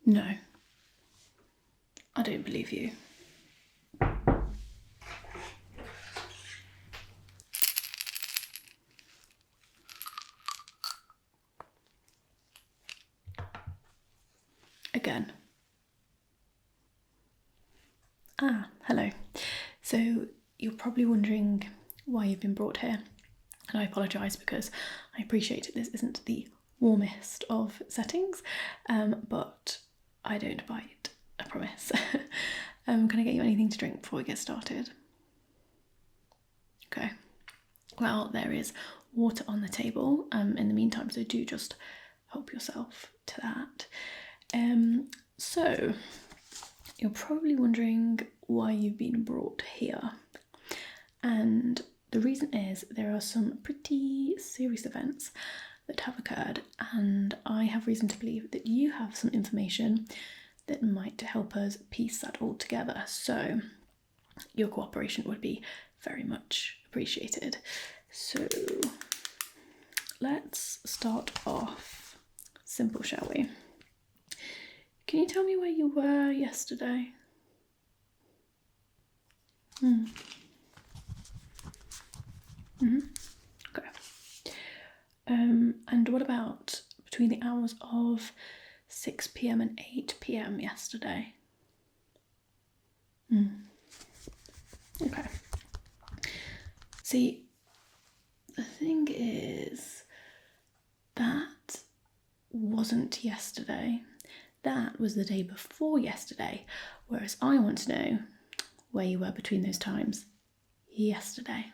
No. I don't believe you. Again. Hello. So you're probably wondering why you've been brought here. And I apologise because I appreciate this isn't the warmest of settings, but I don't bite, I promise. Can I get you anything to drink before we get started? Okay. Well, there is water on the table in the meantime, so do just help yourself to that. So, you're probably wondering why you've been brought here. And the reason is there are some pretty serious events that have occurred, and I have reason to believe that you have some information that might help us piece that all together. So your cooperation would be very much appreciated. So let's start off simple, shall we? Can you tell me where you were yesterday? Okay. And what about between the hours of 6 p.m. and 8 p.m. yesterday? Okay. See, the thing is, that wasn't yesterday. That was the day before yesterday, whereas I want to know where you were between those times yesterday.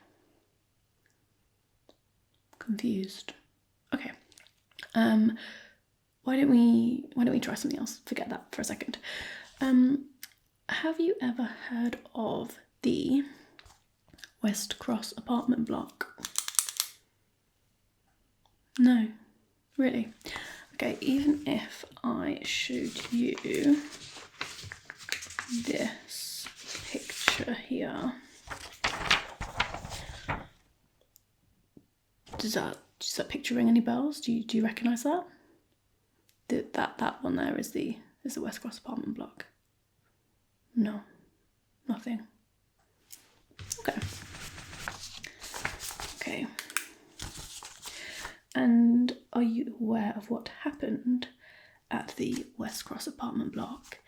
Confused. Okay. Why don't we try something else? Forget that for a second. Have you ever heard of the West Cross apartment block? No, really? Okay, even if I showed you this picture here, does that picture ring any bells? Do you recognise that? That one there is the West Cross apartment block. No, nothing. Okay. And are you aware of what happened at the West Cross apartment block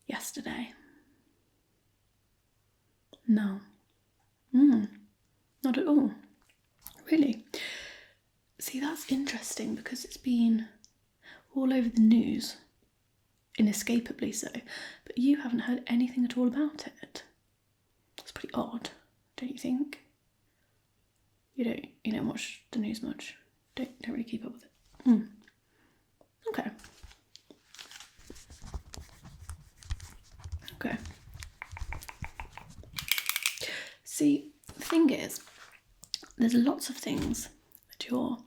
yesterday? No. Not at all. Really? See, that's interesting because it's been all over the news, inescapably so, but you haven't heard anything at all about it. It's pretty odd, don't you think? You don't watch the news much. Don't really keep up with it. Okay. See, the thing is, there's lots of things that your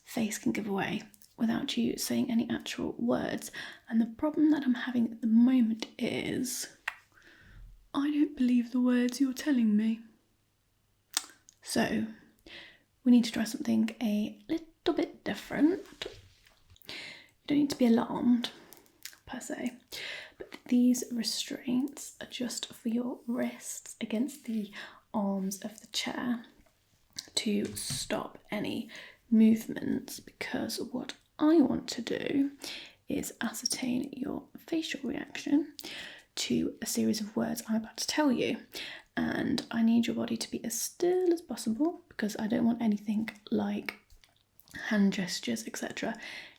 face can give away without you saying any actual words, and the problem that I'm having at the moment is I don't believe the words you're telling me. So we need to try something a little bit different. You don't need to be alarmed per se, but these restraints are just for your wrists against the arms of the chair to stop any movements, because what I want to do is ascertain your facial reaction to a series of words I'm about to tell you, and I need your body to be as still as possible because I don't want anything like hand gestures, etc.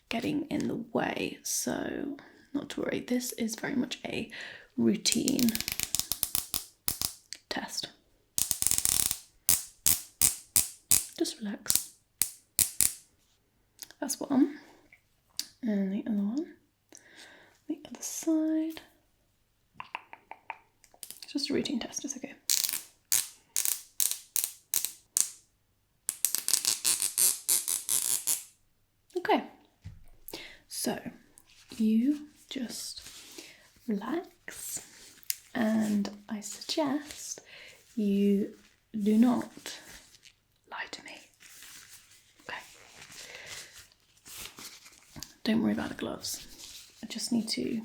getting in the way. So not to worry, this is very much a routine test. Just relax. That's one. And the other one. The other side. It's just a routine test, it's okay. Okay. So you just relax, and I suggest you do not lie to me. Okay. Don't worry about the gloves. I just need to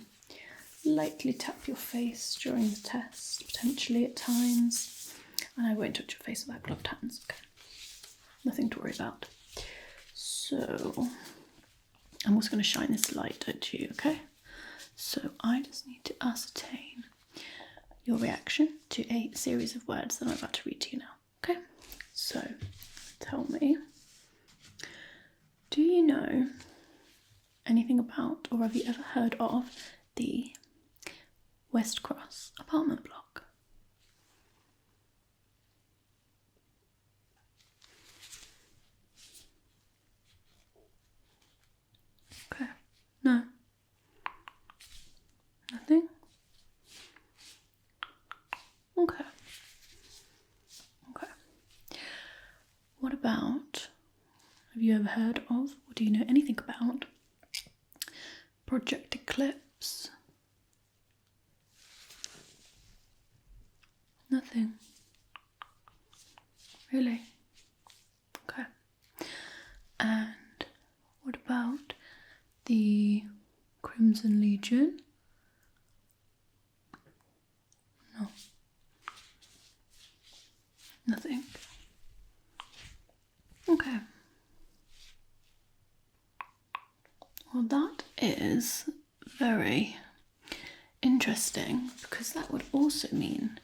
lightly tap your face during the test, potentially at times. And I won't touch your face without gloved hands, okay? Nothing to worry about. So, I'm also going to shine this light at you, okay? So, I just need to ascertain your reaction to a series of words that I'm about to read to you now, okay? So, tell me, do you know anything about, or have you ever heard of, the West Cross apartment block? Okay, no. Nothing? Okay. Okay. What about, have you ever heard of, or do you know anything about, Project Eclipse? Nothing. Really? Okay. And what about the Crimson Legion? No. Nothing. Okay. Well, that is very interesting, because that would also mean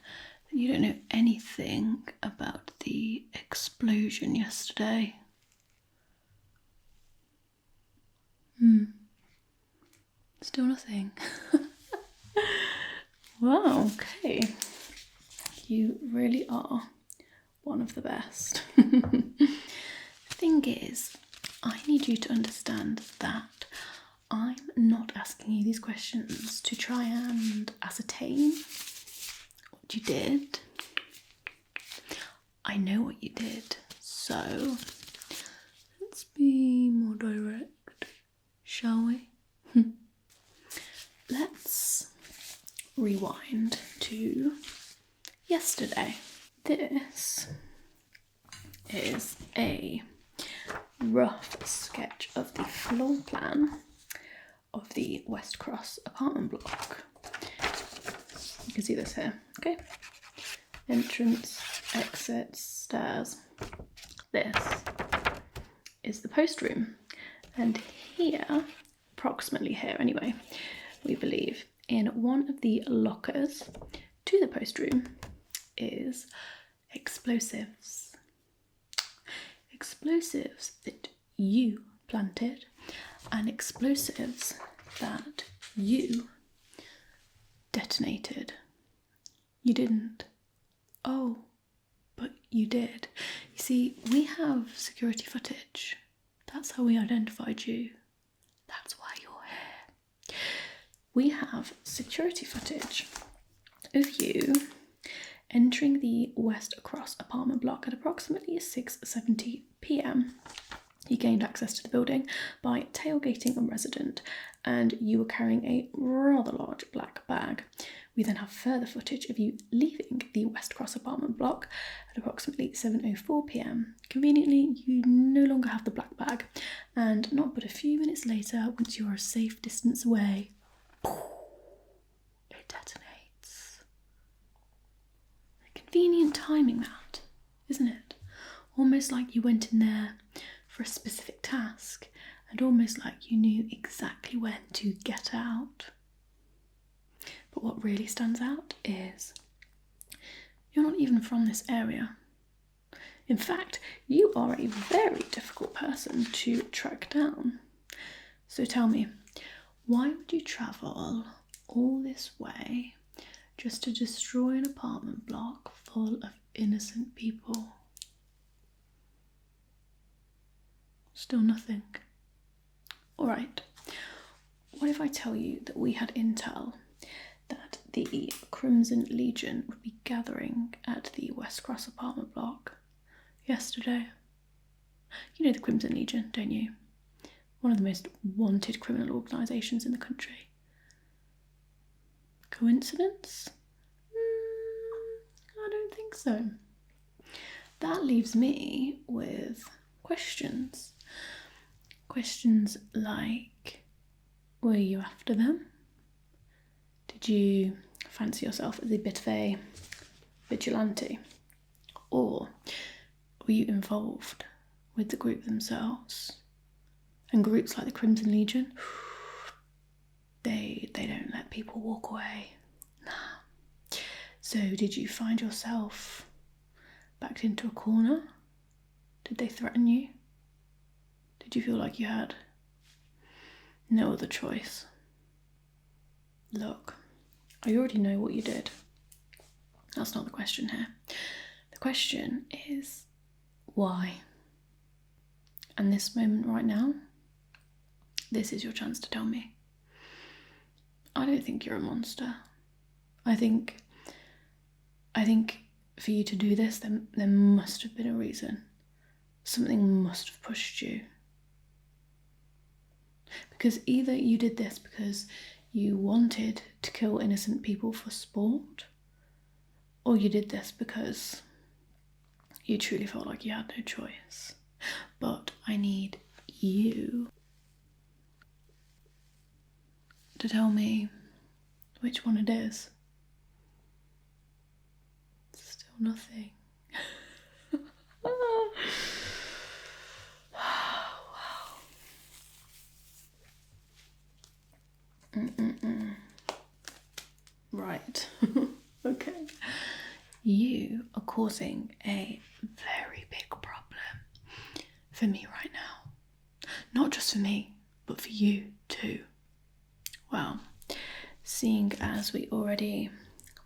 that you don't know anything about the explosion yesterday. Still nothing. Wow, okay. You really are one of the best. Thing is, I need you to understand that I'm not asking you these questions to try and ascertain what you did. I know what you did, so let's be more direct, shall we? Let's rewind to yesterday. This is a rough sketch of the floor plan of the West Cross apartment block. You can see this here, okay? Entrance, exits, stairs. This is the post room, and here, approximately here anyway, we believe in one of the lockers to the post room is explosives. Explosives that you planted, and explosives that you detonated. You didn't. Oh, but you did. You see, we have security footage. That's how we identified you. That's why you're here. We have security footage of you entering the West Cross apartment block at approximately 6:70 p.m. You gained access to the building by tailgating a resident, and you were carrying a rather large black bag. We then have further footage of you leaving the West Cross apartment block at approximately 7:04 p.m. Conveniently, you no longer have the black bag, and not but a few minutes later, once you are a safe distance away, it detonates. Convenient timing, that, isn't it? Almost like you went in there for a specific task, and almost like you knew exactly when to get out. But what really stands out is you're not even from this area. In fact, you are a very difficult person to track down. So tell me, why would you travel all this way just to destroy an apartment block full of innocent people? Still nothing. Alright, what if I tell you that we had intel that the Crimson Legion would be gathering at the West Cross apartment block yesterday? You know the Crimson Legion, don't you? One of the most wanted criminal organisations in the country. Coincidence? I don't think so. That leaves me with questions. Questions like, were you after them? Did you fancy yourself as a bit of a vigilante? Or were you involved with the group themselves? And groups like the Crimson Legion, they don't let people walk away. Nah. So did you find yourself backed into a corner? Did they threaten you? Did you feel like you had no other choice? Look, I already know what you did. That's not the question here. The question is, why? And this moment right now, this is your chance to tell me. I don't think you're a monster. I think for you to do this, there must have been a reason. Something must have pushed you. Because either you did this because you wanted to kill innocent people for sport, or you did this because you truly felt like you had no choice. But I need you to tell me which one it is. Still nothing. Wow. Right. Okay. You are causing a very big problem for me right now. Not just for me, but for you too. Well, seeing as we already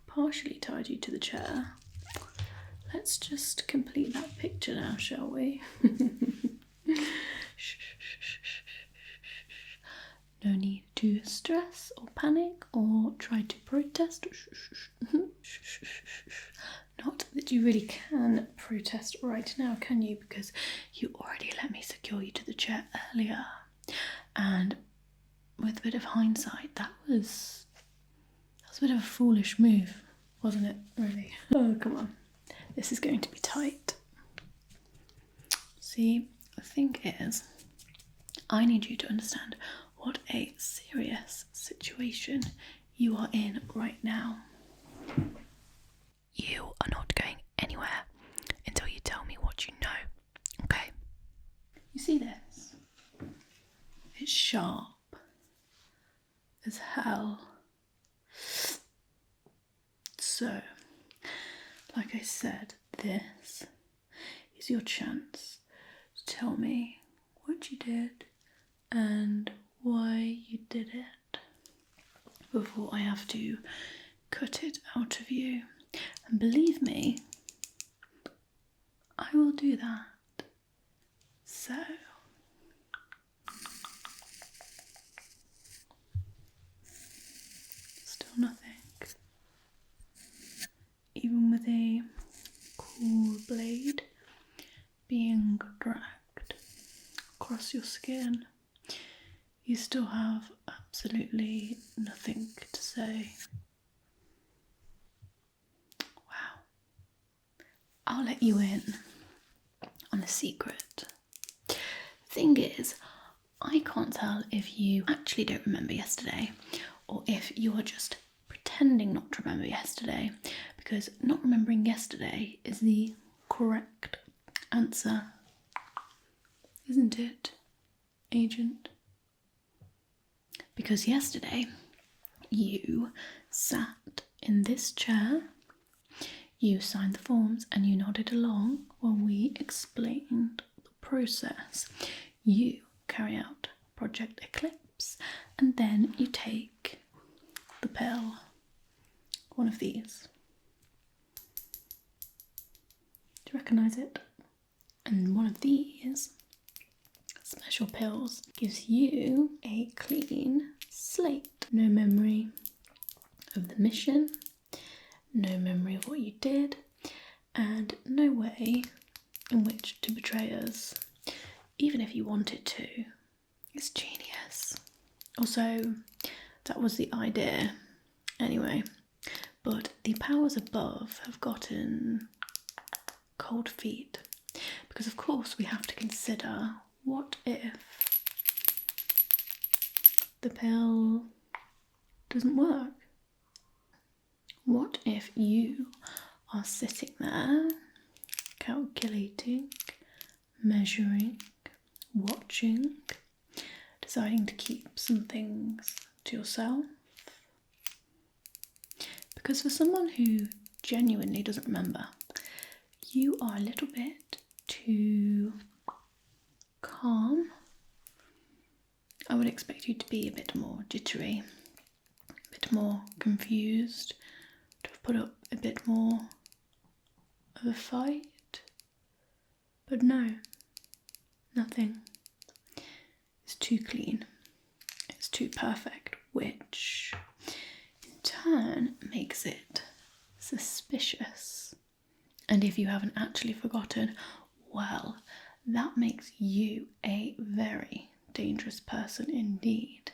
partially tied you to the chair, let's just complete that picture now, shall we? No need to stress or panic or try to protest. Not that you really can protest right now, can you? Because you already let me secure you to the chair earlier. And with a bit of hindsight, that was a bit of a foolish move, wasn't it, really? Oh, come on. This is going to be tight. See, the thing is, I need you to understand what a serious situation you are in right now. You are not going anywhere until you tell me what you know, okay? You see this? It's sharp as hell. So, like I said, this is your chance to tell me what you did and why you did it before I have to cut it out of you. And believe me, I will do that. So, still nothing. Even with a cool blade being dragged across your skin, you still have absolutely nothing to say. Wow. I'll let you in on a secret. Thing is, I can't tell if you actually don't remember yesterday or if you are just pretending not to remember yesterday, because not remembering yesterday is the correct answer. Isn't it, Agent? Because yesterday you sat in this chair, you signed the forms and you nodded along while we explained the process. You carry out Project Eclipse and then you take the pill, one of these. Do you recognise it? And one of these special pills gives you a clean slate. No memory of the mission, no memory of what you did, and no way in which to betray us, even if you wanted to. It's genius. Also, that was the idea anyway, but the powers above have gotten cold feet, because of course we have to consider, what if the pill doesn't work? What if you are sitting there, calculating, measuring, watching, deciding to keep some things to yourself? Because for someone who genuinely doesn't remember, you are a little bit too calm. I would expect you to be a bit more jittery, a bit more confused, to have put up a bit more of a fight. But no, nothing. It's too clean. It's too perfect, which in turn makes it suspicious. And if you haven't actually forgotten, well, that makes you a very dangerous person indeed.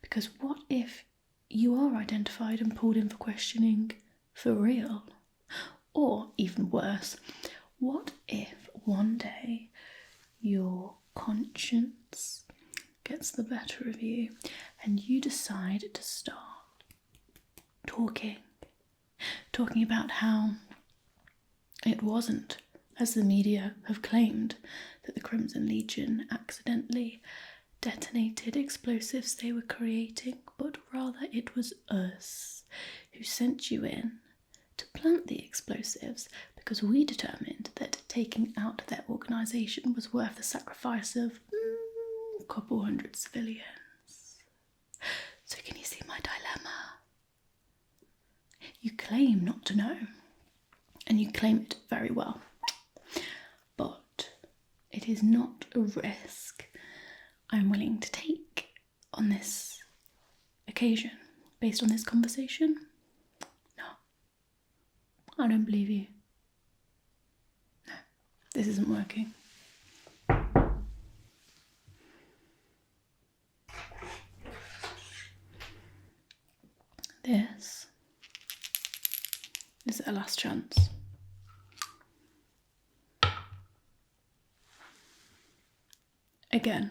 Because what if you are identified and pulled in for questioning for real? Or even worse, what if one day your conscience gets the better of you and you decide to start talking about how it wasn't, as the media have claimed, that the Crimson Legion accidentally detonated explosives they were creating, but rather it was us who sent you in to plant the explosives because we determined that taking out their organisation was worth the sacrifice of a couple hundred civilians. So can you see my dilemma? You claim not to know, and you claim it very well, but it is not a risk I'm willing to take on this occasion, based on this conversation. No, I don't believe you. No, this isn't working. This is our last chance. Again,